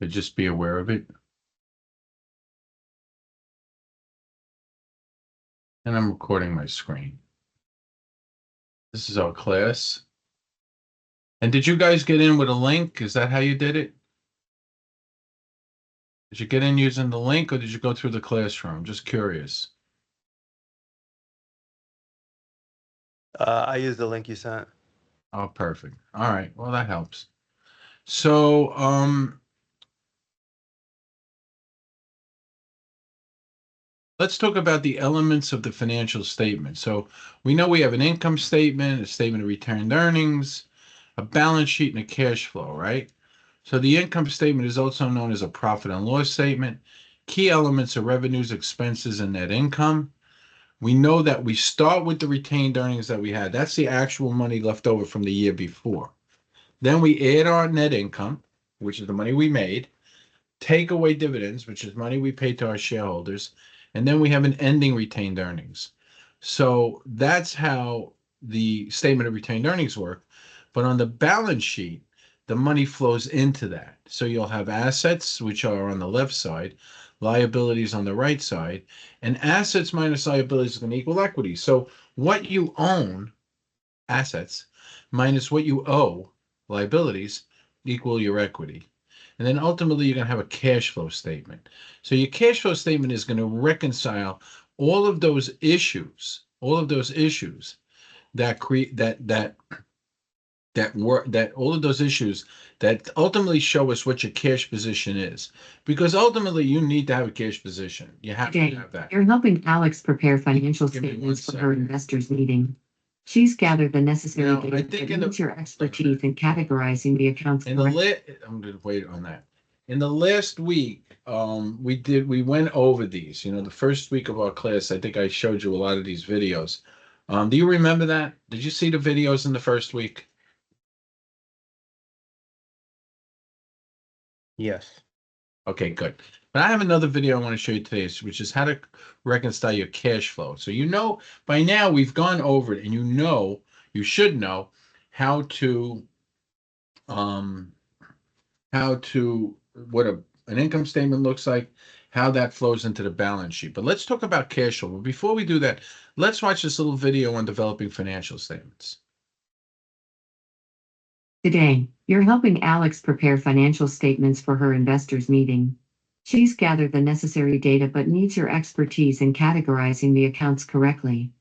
But just be aware of it. And I'm recording my screen. This is our class. And did you guys get in with a link? Is that how you did it? Did you get in using the link or did you go through the classroom? Just curious. I used the link you sent. Oh, perfect. All right. Well, that helps. So, let's talk about the elements of the financial statement. So we know we have an income statement, a statement of returned earnings, a balance sheet, and a cash flow, right? So the income statement is also known as a profit and loss statement. Key elements are revenues, expenses, and net income. We know that we start with the retained earnings that we had. That's the actual money left over from the year before. Then we add our net income, which is the money we made, take away dividends, which is money we paid to our shareholders, and then we have an ending retained earnings. So that's how the statement of retained earnings work. But on the balance sheet, the money flows into that. So you'll have assets, which are on the left side, liabilities on the right side, and assets minus liabilities is going to equal equity. So what you own, assets, minus what you owe, liabilities, equal your equity. And then ultimately, you're going to have a cash flow statement. So your cash flow statement is going to reconcile all of those issues, that create that all of those issues that ultimately show us what your cash position is. Because ultimately, you need to have a cash position. You have to Today, have that. you're helping Alex prepare financial Give me statements one for her second. investors meeting. She's gathered the necessary Now, I data think that in the- needs your expertise in categorizing the accounts In the correctly. I'm going to wait on that. In the last week, we went over these. The first week of our class, I think I showed you a lot of these videos. Do you remember that? Did you see the videos in the first week? Yes. Okay, good. But I have another video I want to show you today, which is how to reconcile your cash flow. So by now we've gone over it, and you should know how to um what an income statement looks like, how that flows into the balance sheet. But let's talk about cash flow. But before we do that, let's watch this little video on developing financial statements. Today, you're helping Alex prepare financial statements for her investors meeting. She's gathered the necessary data but needs your expertise in categorizing the accounts correctly.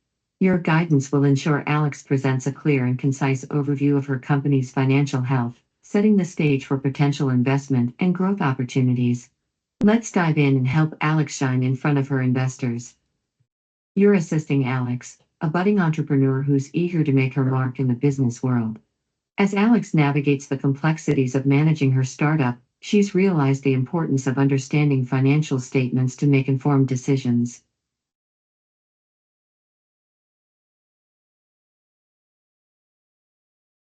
Your guidance will ensure Alex presents a clear and concise overview of her company's financial health, setting the stage for potential investment and growth opportunities. Let's dive in and help Alex shine in front of her investors. You're assisting Alex, a budding entrepreneur who's eager to make her mark in the business world. As Alex navigates the complexities of managing her startup, she's realized the importance of understanding financial statements to make informed decisions.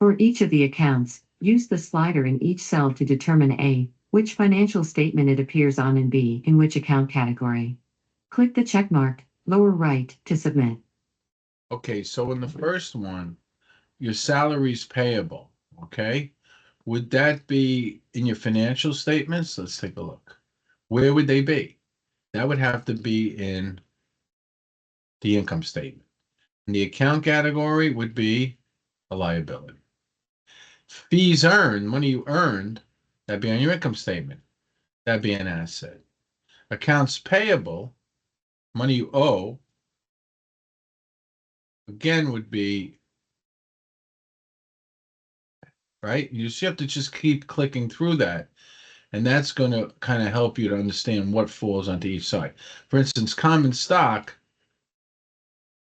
For each of the accounts, use the slider in each cell to determine A, which financial statement it appears on, and B, in which account category. Click the checkmark, lower right, to submit. Okay, so in the first one, your salaries payable, okay? Would that be in your financial statements? Let's take a look. Where would they be? That would have to be in the income statement. And the account category would be a liability. Fees earned, money you earned, that'd be on your income statement. That'd be an asset. Accounts payable, money you owe, again would be, right? You just have to just keep clicking through that. And that's going to kind of help you to understand what falls onto each side. For instance, common stock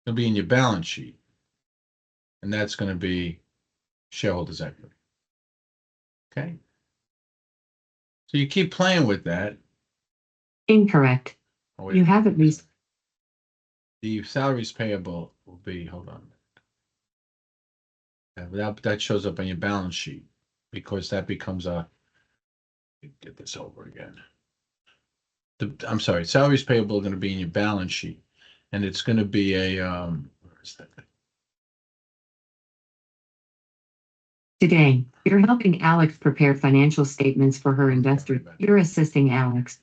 will be in your balance sheet. And that's going to be shareholders' equity. Okay? So you keep playing with that. Incorrect. Oh, wait. You have at least The salaries payable will be, hold on. That shows up on your balance sheet because that becomes get this over again. I'm sorry, salaries payable are going to be in your balance sheet, and it's going to be where is that? Today, you're helping Alex prepare financial statements for her investors. You're assisting Alex.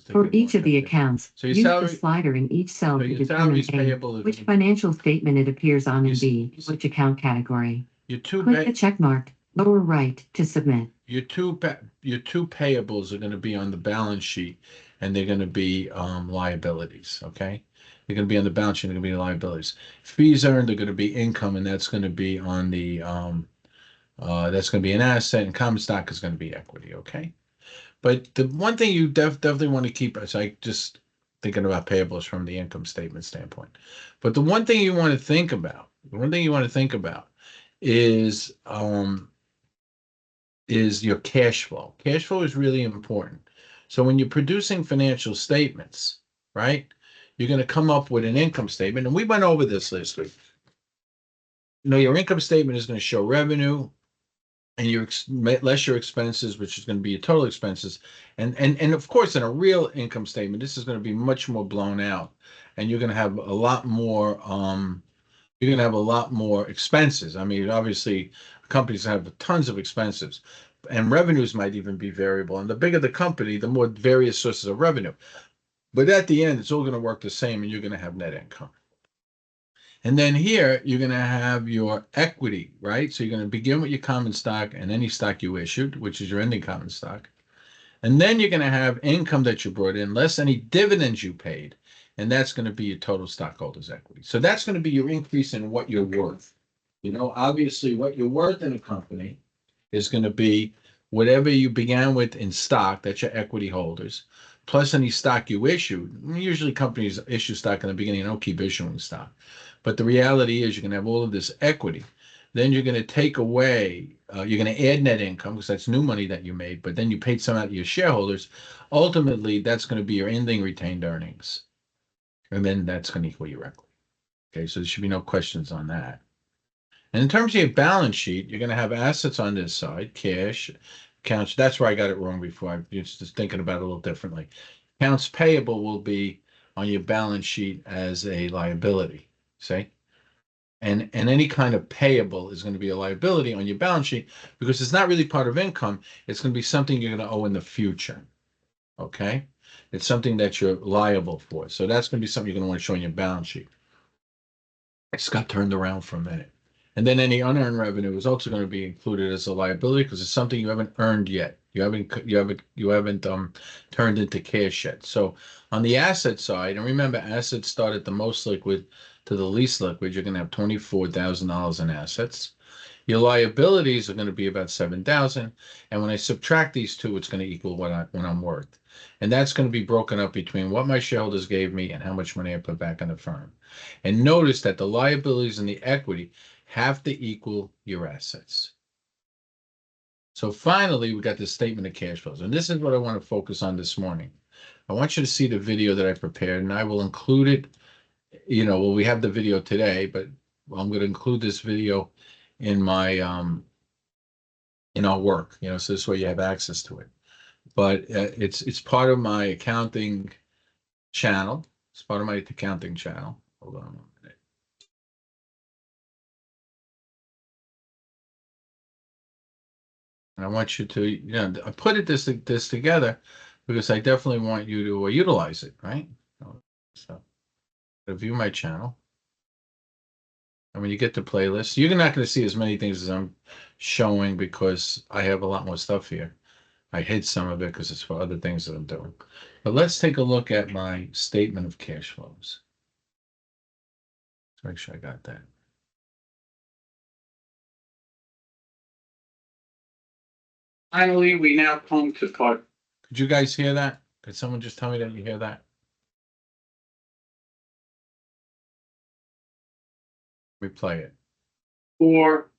For each of the accounts, So your use the salary, slider in each cell so to your determine salary's A, payable which is financial statement it appears on, You and s- B, you s- which account category. your two Click the pay, check mark, lower right, to submit. your two payables are going to be on the balance sheet, and they're going to be liabilities. Okay, they're going to be on the balance sheet. They're going to be liabilities. Fees earned are going to be income, and that's going to be on the that's going to be an asset, and common stock is going to be equity. Okay. But the one thing you definitely want to keep, is I just thinking about payables from the income statement standpoint. But the one thing you want to think about, is your cash flow. Cash flow is really important. So when you're producing financial statements, right, you're going to come up with an income statement, and we went over this last week. Your income statement is going to show revenue, and less your expenses, which is going to be your total expenses, and of course, in a real income statement, this is going to be much more blown out, and you're going to have a lot more expenses. I mean, obviously, companies have tons of expenses, and revenues might even be variable. And the bigger the company, the more various sources of revenue. But at the end, it's all going to work the same, and you're going to have net income. And then here, you're going to have your equity, right? So you're going to begin with your common stock and any stock you issued, which is your ending common stock. And then you're going to have income that you brought in, less any dividends you paid. And that's going to be your total stockholders' equity. So that's going to be your increase in what you're worth. Obviously, what you're worth in a company is going to be whatever you began with in stock, that's your equity holders, plus any stock you issued. Usually companies issue stock in the beginning and don't keep issuing stock. But the reality is you're going to have all of this equity. Then you're going to take away, you're going to add net income because that's new money that you made, but then you paid some out to your shareholders. Ultimately, that's going to be your ending retained earnings. And then that's going to equal your equity. Okay, so there should be no questions on that. And in terms of your balance sheet, you're going to have assets on this side, cash, accounts. That's where I got it wrong before. I'm just thinking about it a little differently. Accounts payable will be on your balance sheet as a liability, see? And any kind of payable is going to be a liability on your balance sheet because it's not really part of income. It's going to be something you're going to owe in the future. Okay? It's something that you're liable for. So that's going to be something you're going to want to show on your balance sheet. I just got turned around for a minute. And then any unearned revenue is also going to be included as a liability because it's something you haven't earned yet. You haven't turned into cash yet. So on the asset side, and remember, assets start at the most liquid to the least liquid. You're going to have $24,000 in assets. Your liabilities are going to be about 7,000, and when I subtract these two, it's going to equal what I'm worth, and that's going to be broken up between what my shareholders gave me and how much money I put back in the firm. And notice that the liabilities and the equity have to equal your assets. So finally, we got the statement of cash flows, and this is what I want to focus on this morning. I want you to see the video that I prepared, and I will include it. Well, we have the video today, but I'm going to include this video in my in our work, so this way you have access to it. But it's part of my accounting channel. It's part of my accounting channel. Hold on a minute. And I want you to, I put this together because I definitely want you to utilize it, right? So, view my channel. And when you get to playlists, you're not going to see as many things as I'm showing because I have a lot more stuff here. I hid some of it because it's for other things that I'm doing. But let's take a look at my statement of cash flows. Let's make sure I got that. Finally, we now come to part. Could you guys hear that? Could someone just tell me that you hear that? Let me play it. Part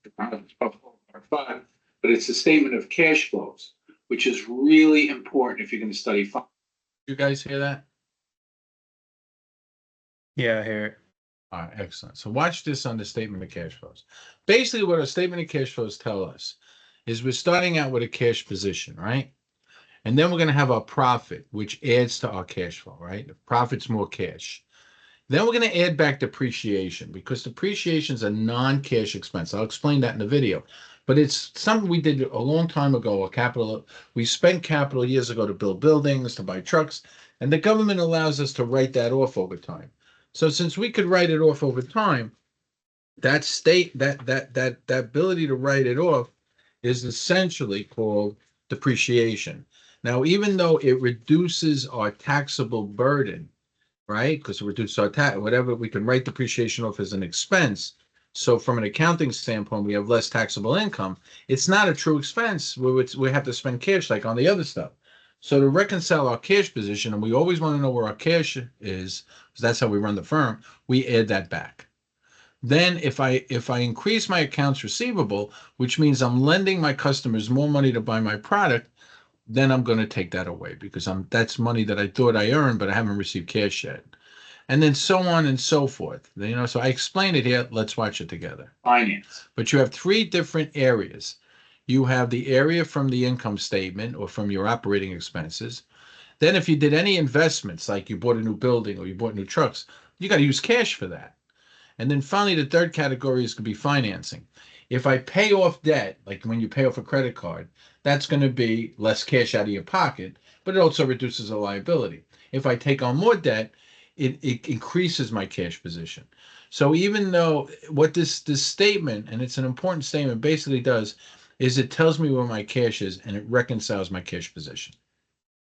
5, but it's a statement of cash flows, which is really important if you're going to study finance. You guys hear that? Yeah, I hear it. All right, excellent. So watch this on the statement of cash flows. Basically, what a statement of cash flows tell us is we're starting out with a cash position, right? And then we're going to have our profit, which adds to our cash flow, right? The profit's more cash. Then we're going to add back depreciation because depreciation is a non-cash expense. I'll explain that in the video. but it's something we did a long time ago. We spent capital years ago to build buildings, to buy trucks, and the government allows us to write that off over time. So since we could write it off over time, that ability to write it off is essentially called depreciation. Now, even though it reduces our taxable burden, right? Because it reduces our tax, whatever, we can write depreciation off as an expense. So from an accounting standpoint, we have less taxable income. It's not a true expense. We have to spend cash like on the other stuff. So to reconcile our cash position, and we always want to know where our cash is, because that's how we run the firm, we add that back. Then if I increase my accounts receivable, which means I'm lending my customers more money to buy my product, then I'm going to take that away because that's money that I thought I earned, but I haven't received cash yet. And then so on and so forth. So I explain it here. Let's watch it together. Finance. But you have three different areas. You have the area from the income statement or from your operating expenses. Then if you did any investments, like you bought a new building or you bought new trucks, you got to use cash for that. And then finally, the third category is going to be financing. If I pay off debt, like when you pay off a credit card, that's going to be less cash out of your pocket, but it also reduces a liability. If I take on more debt, it increases my cash position. So even though what this statement, and it's an important statement, basically does, is it tells me where my cash is and it reconciles my cash position.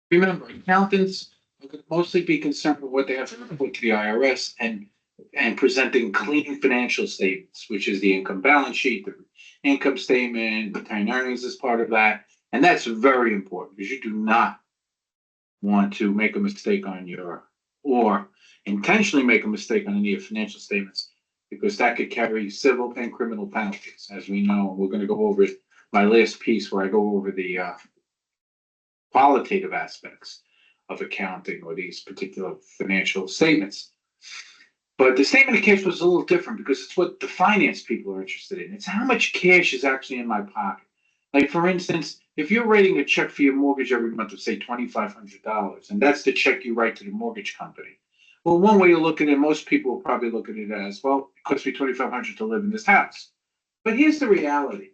Remember, accountants are going to mostly be concerned with what they have to report to the IRS and presenting clean financial statements, which is the income balance sheet, the income statement, retained earnings is part of that. And that's very important because you do not want to make a mistake or intentionally make a mistake on any of your financial statements, because that could carry civil and criminal penalties, as we know. We're going to go over my last piece where I go over the qualitative aspects of accounting or these particular financial statements. But the statement of cash was a little different because it's what the finance people are interested in. It's how much cash is actually in my pocket. Like, for instance, if you're writing a check for your mortgage every month of, say, $2,500, and that's the check you write to the mortgage company. Well, one way to look at it, most people will probably look at it as, well, it costs me $2,500 to live in this house. But here's the reality.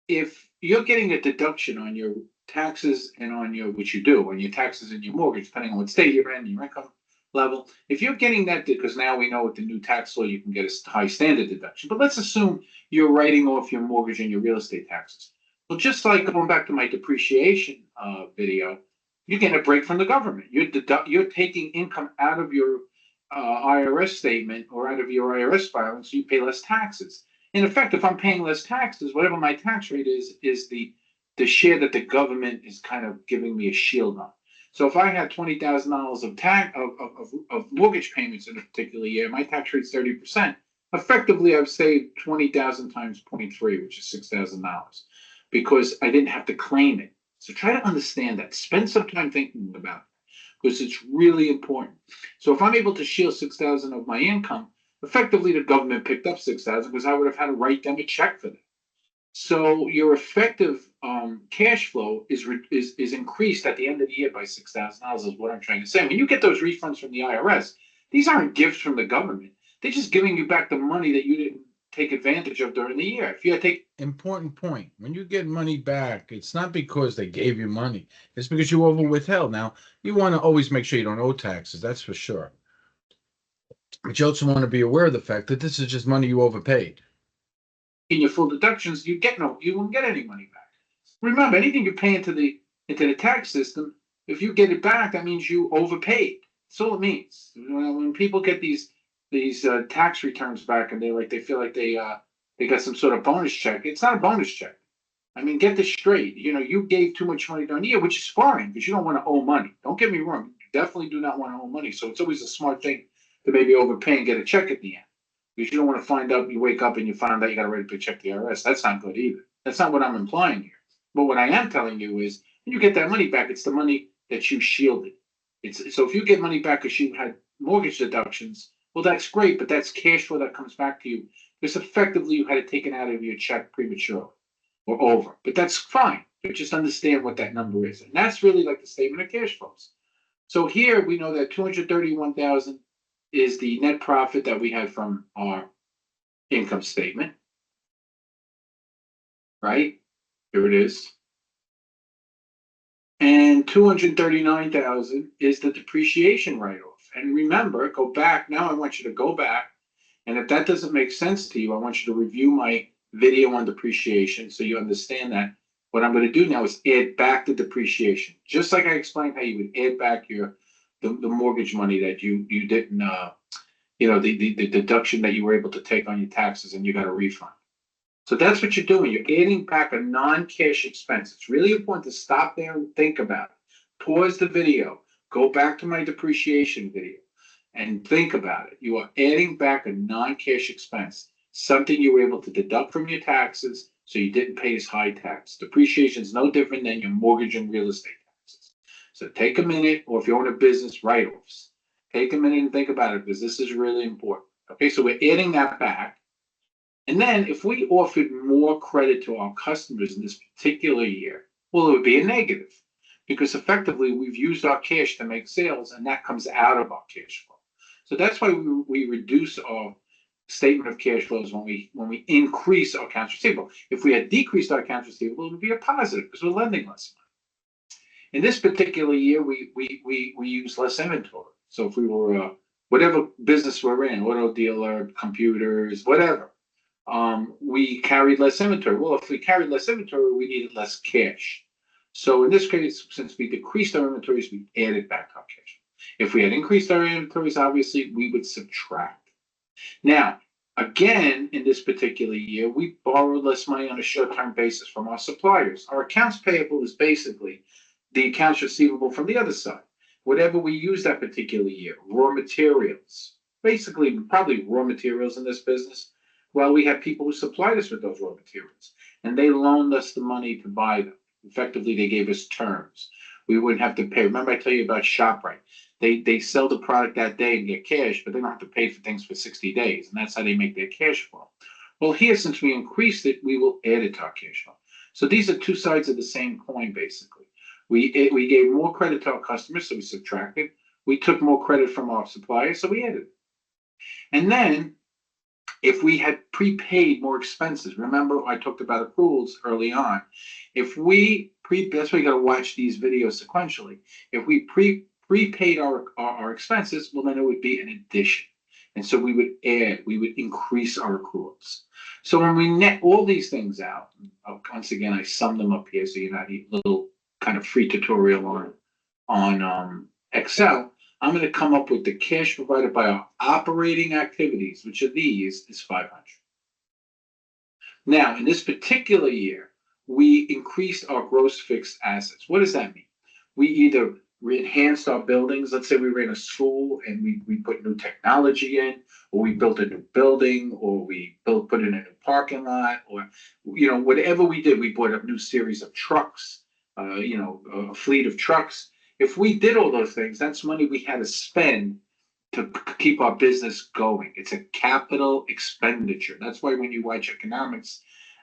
If you're getting a deduction on your taxes and on which you do, on your taxes and your mortgage, depending on what state you're in, your income level, if you're getting that, because now we know with the new tax law, you can get a high standard deduction. But let's assume you're writing off your mortgage and your real estate taxes. Well, just like going back to my depreciation video, you're getting a break from the government. You're taking income out of your IRS statement or out of your IRS filing, so you pay less taxes. In effect, if I'm paying less taxes, whatever my tax rate is the share that the government is kind of giving me a shield on. So if I had $20,000 of mortgage payments in a particular year, my tax rate's 30%. Effectively, I've saved 20,000 times 0.3, which is $6,000, because I didn't have to claim it. So try to understand that. Spend some time thinking about it, because it's really important. So if I'm able to shield 6,000 of my income, effectively the government picked up 6,000 because I would have had to write them a check for that. So your effective cash flow is increased at the end of the year by $6,000 is what I'm trying to say. When you get those refunds from the IRS, these aren't gifts from the government. They're just giving you back the money that you didn't take advantage of during the year. If you take important point, when you get money back, it's not because they gave you money. It's because you over withheld. Now, you want to always make sure you don't owe taxes. That's for sure. But you also want to be aware of the fact that this is just money you overpaid. In your full deductions, you won't get any money back. Remember, anything you pay into the tax system, if you get it back, that means you overpaid. That's all it means. When people get these tax returns back and they feel like they got some sort of bonus check, it's not a bonus check. I mean, get this straight. You gave too much money during the year, which is fine because you don't want to owe money. Don't get me wrong. You definitely do not want to owe money. So it's always a smart thing to maybe overpay and get a check at the end. Because you don't want to find out, you wake up and you find out you got to write a big check to the IRS. That's not good either. That's not what I'm implying here. But what I am telling you is when you get that money back, it's the money that you shielded. So if you get money back because you had mortgage deductions, well, that's great, but that's cash flow that comes back to you because effectively you had it taken out of your check prematurely or over. But that's fine. But just understand what that number is. And that's really like the statement of cash flows. So here we know that $231,000 is the net profit that we had from our income statement, right? Here it is. And 239,000 is the depreciation write-off. And remember, go back. Now I want you to go back. And if that doesn't make sense to you, I want you to review my video on depreciation so you understand that. What I'm going to do now is add back the depreciation. Just like I explained how you would add back the mortgage money that you didn't the deduction that you were able to take on your taxes and you got a refund. So that's what you're doing. You're adding back a non-cash expense. It's really important to stop there and think about it. Pause the video, go back to my depreciation video, and think about it. You are adding back a non-cash expense, something you were able to deduct from your taxes so you didn't pay as high tax. Depreciation is no different than your mortgage and real estate taxes. So take a minute, or if you own a business, write-offs. Take a minute and think about it because this is really important. Okay, so we're adding that back. And then if we offered more credit to our customers in this particular year, well, it would be a negative because effectively we've used our cash to make sales and that comes out of our cash flow. So that's why we reduce our statement of cash flows when we increase our accounts receivable. If we had decreased our accounts receivable, it would be a positive because we're lending less money. In this particular year, we use less inventory. So if we were whatever business we're in, auto dealer, computers, whatever, we carried less inventory. Well, if we carried less inventory, we needed less cash. So in this case, since we decreased our inventories, we added back our cash. If we had increased our inventories, obviously we would subtract. Now, again, in this particular year, we borrowed less money on a short-term basis from our suppliers. Our accounts payable is basically the accounts receivable from the other side. Whatever we use that particular year, raw materials, basically probably raw materials in this business. Well, we have people who supplied us with those raw materials, and they loaned us the money to buy them. Effectively, they gave us terms. We wouldn't have to pay. Remember, I tell you about ShopRite. They sell the product that day and get cash, but they don't have to pay for things for 60 days, and that's how they make their cash flow. Well, here, since we increased it, we will add it to our cash flow. So these are two sides of the same coin, basically. We gave more credit to our customers, so we subtracted. We took more credit from our suppliers, so we added. And then, if we had prepaid more expenses, remember I talked about accruals early on. If we that's why you got to watch these videos sequentially. If we prepaid our expenses, well, then it would be an addition. And so we would increase our accruals. So when we net all these things out, once again, I sum them up here so you're not a little kind of free tutorial on Excel. I'm going to come up with the cash provided by our operating activities, which are these, is 500. Now, in this particular year, we increased our gross fixed assets. What does that mean? We either enhanced our buildings. Let's say we were in a school and we put new technology in, or we built a new building, or we put in a new parking lot, or whatever we did. We bought a new series of trucks, a fleet of trucks. If we did all those things, that's money we had to spend to keep our business going. It's a capital expenditure. That's why when you watch economics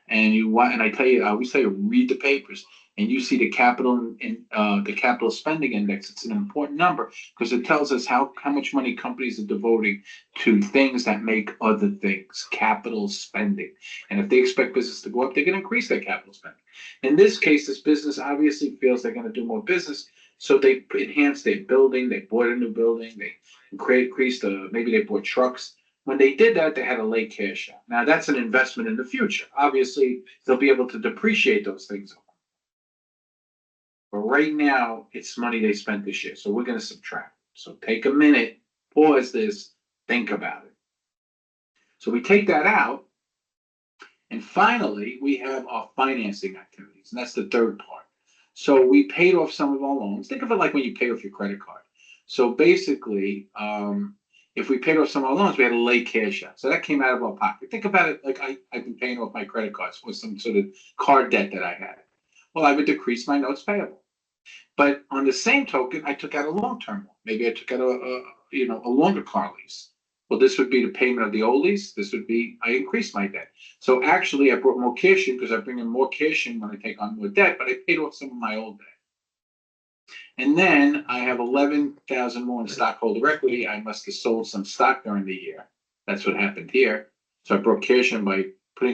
and I tell you, I always tell you, read the papers and you see the capital the capital spending index. It's an important number because it tells us how much money companies are devoting to things that make other things, capital spending. And if they expect business to go up, they're going to increase their capital spending. In this case, this business obviously feels they're going to do more business. So they enhanced their building, they bought a new building, they increased, maybe they bought trucks. When they did that, they had to lay cash out. Now, that's an investment in the future. Obviously, they'll be able to depreciate those things. But right now, it's money they spent this year. So we're going to subtract. So take a minute, pause this, think about it. So we take that out. And finally, we have our financing activities. And that's the third part. So we paid off some of our loans. Think of it like when you pay off your credit card. So basically, if we paid off some of our loans, we had to lay cash out. So that came out of our pocket. Think about it like I've been paying off my credit cards for some sort of card debt that I had. Well, I would decrease my notes payable. But on the same token, I took out a long-term loan. Maybe I took out a longer car lease. Well, this would be the payment of the old lease. This would be, I increased my debt. So actually, I brought more cash in because I bring in more cash in when I take on more debt, but I paid off some of my old debt. And then I have 11,000 more in stockholder equity. I must have sold some stock during the year. That's what happened here. So I brought cash in by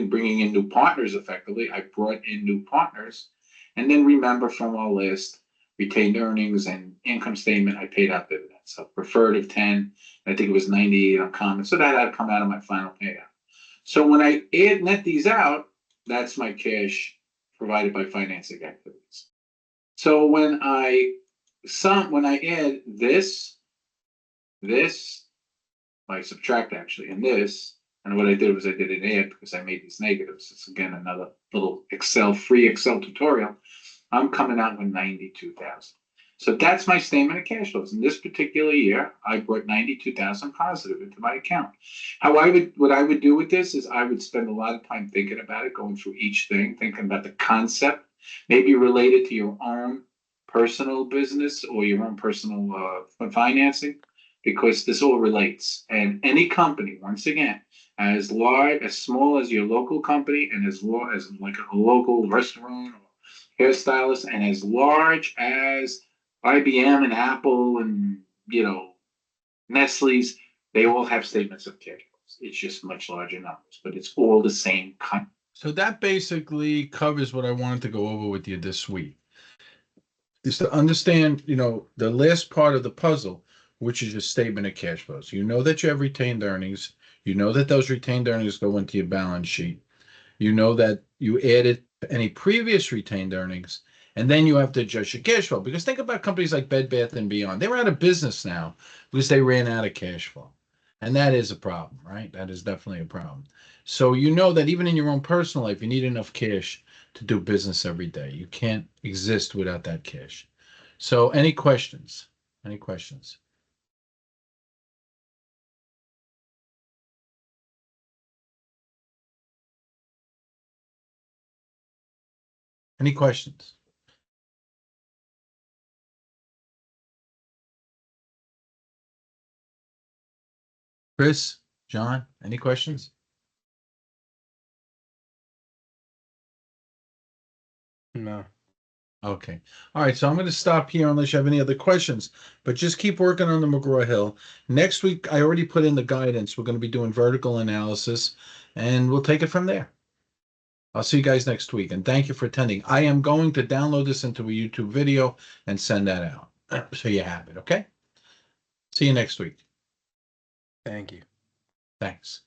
bringing in new partners effectively. I brought in new partners. And then remember from our list, retained earnings and income statement, I paid out dividends. So preferred of 10, I think it was 98 on common. So that had to come out of my final payout. So when I net these out, that's my cash provided by financing activities. So when I add this, I subtract actually, and this, and what I did was I did an add because I made these negatives. It's again another little free Excel tutorial. I'm coming out with 92,000. So that's my statement of cash flows. In this particular year, I brought 92,000 positive into my account. What I would do with this is I would spend a lot of time thinking about it, going through each thing, thinking about the concept, maybe related to your own personal business or your own personal financing, because this all relates. And any company, once again, as small as your local company, and as like a local restaurant or hairstylist, and as large as IBM and Apple and Nestle's, they all have statements of cash flows. It's just much larger numbers, but it's all the same kind. So that basically covers what I wanted to go over with you this week. Is to understand, the last part of the puzzle, which is your statement of cash flows. You know that you have retained earnings. You know that those retained earnings go into your balance sheet. You know that you added any previous retained earnings, and then you have to adjust your cash flow. Because think about companies like Bed Bath & Beyond. They're out of business now because they ran out of cash flow. And that is a problem, right? That is definitely a problem. So you know that even in your own personal life, you need enough cash to do business every day. You can't exist without that cash. So any questions? Any questions? Any questions? Chris, John, any questions? No. Okay. All right. So I'm going to stop here unless you have any other questions, but just keep working on the McGraw-Hill. Next week, I already put in the guidance. We're going to be doing vertical analysis, and we'll take it from there. I'll see you guys next week, and thank you for attending. I am going to download this into a YouTube video and send that out so you have it. Okay. See you next week. Thank you. Thanks.